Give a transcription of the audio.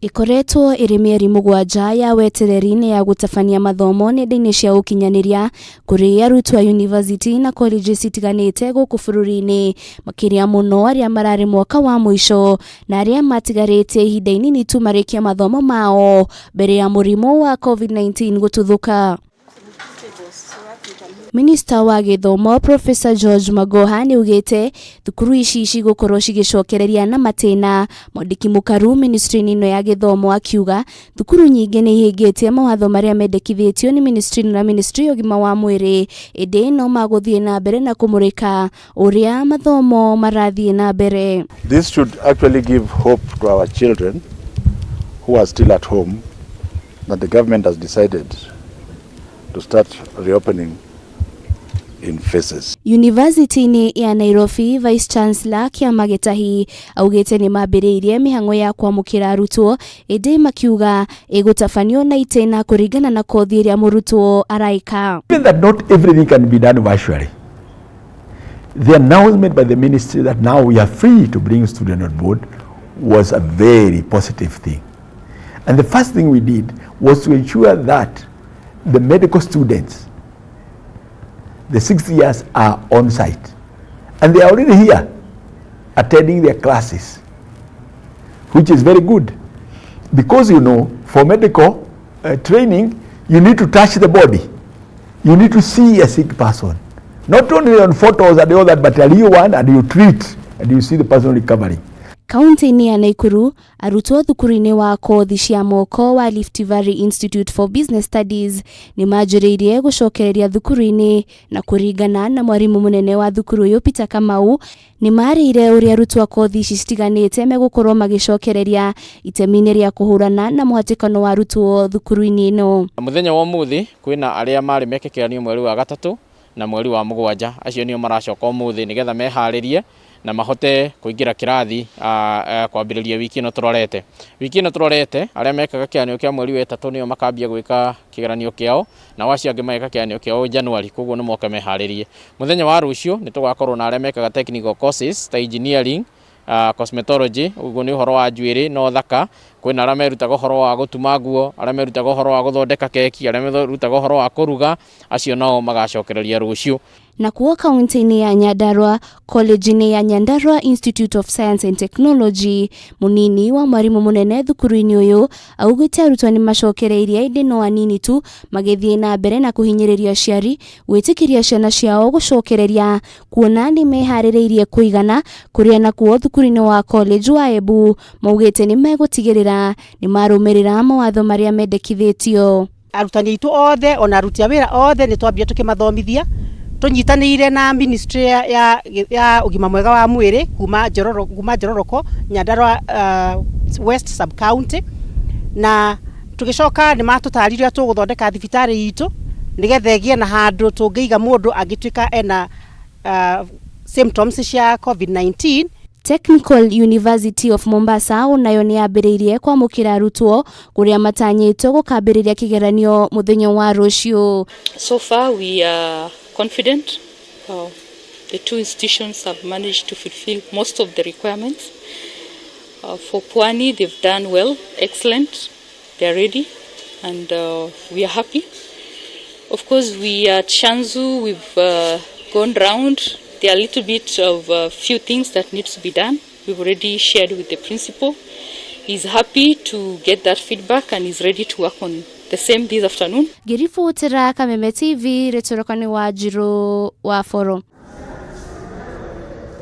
Ikoretwo iri mieri mugwanja ya wetereri-ini ya gutabania mathomo nenda-ini cia ukinyaniria kuri arutwo a university na colleges itiganite guku bururi-ini, makiria muno aria marari mwaka wa muico na aria matigarite ihinda inini tu marikia mathomo mao mbere ya murimu wa COVID-19 gututhuka. Minister wa githomo Professor George Magoha ni ugite thukuru ici cigukorwo cigicokereria na matiina. Mwandiki mukaru ministry ino ya githomo akiuga thukuru nyingi ni ihingitie mawatho maria mendekithitio ni ministry na ministry ugima wa mwiri, indi no maguthie na mbere na kumurika uria mathomo marathie na mbere. This should actually give hope to our children who are still at home that the government has decided to start reopening in phases. University ya Nairobi Vice Chancellor Kiama Gitahi augite nimambiriirie mihango ya kwamukira arutwo, indi makiuga igutafanio na itena kuringana na kothi iria murutwo araika. Even that not everything can be done virtually. The announcement by the ministry that now we are free to bring students on board was a very positive thing. And the first thing we did was to ensure that the medical students, the 6 years, are on site. And they are already here attending their classes, which is very good. Because you know, for medical training, you need to touch the body. You need to see a sick person. Not only on photos and all that, but a real one, and you treat, and you see the person recovering. Kaunti ya Nakuru, arutwo thukuru-ini wa kothi cia moko wa Rift Valley Institute for Business Studies ni majiriirie gucokereria thukuru-ini, na kuringana na mwarimu munene wa thukuru uyu Peter Kamau ni marire uria arutwo a kothi ici citiganite megukorwo magicokereria itemi-ini ria kuhurana na muhatikano wa arutwo thukuru-ini ino. Muthenya wa umuthi kwina aria mari meke igeranio mweri wa gatatu na mweri wa mugwanja, acio nio maracoka umuthi nigetha meharirie na mahote kuingira kirathi kwambiriria wiki ino turorete. Wiki ino turorete aria mekaga kigeranio kia mweri wa 3 nio makambia gwika kigeranio kiao, na wacio angi mageka kigeranio kiao January, koguo ni moke meharirie. Muthenya wa ruciu ni tugakorwo na aria mekaga technical courses ta engineering, cosmetology, uguo ni uhoro wa njuiri no thaka, kwina aria merutaga uhoro wa gutuma nguo, aria merutaga uhoro wa guthondeka keki, aria merutaga uhoro wa kuruga, acio nao magacokereria ruciu. Na kuo kaunti-ini ya Nyandarua, college-ini ya Nyandarua Institute of Science and Technology, munini wa mwarimu munene thukuru-ini uyu augite arutwo ni macokereirie, indi no anini tu magithie na mbere na kuhinyiriria aciari gwitikiria ciana ciao gucokereria, kuona ni mehaririirie kuigana kuria na kuo thukuru-ini wa college wa Embu maugite ni megutigirira ni marumirira mawatho maria mendekithitio. Arutani itu othe ona aruti a wira othe ni twambia tukimathomithia tunyitanire na ministry ya ugima mwega wa mwiri kuma Njororoko Nyandarua West sub county, na tugicoka ni matutariria tuguthondeka thibitari itu nigetha gie na handu tungiiga mundu agituika ena symptoms cia COVID-19. Technical University of Mombasa onayo ni ambiriirie kwamukira arutwo kuria matanyitwo gukambiriria kigeranio muthenya wa ruciu. So far we are confident. The two institutions have managed to fulfill most of the requirements. For Pwani, they've done well, excellent. They are ready, and we are happy. Of course, we at Shanzu, we've gone round. There are a little bit of few things that needs to be done. We've already shared with the principal. He's happy to get that feedback and is ready to work on the same this afternoon. Girifotera Kameme TV, retorokani wa Jiro wa Foro.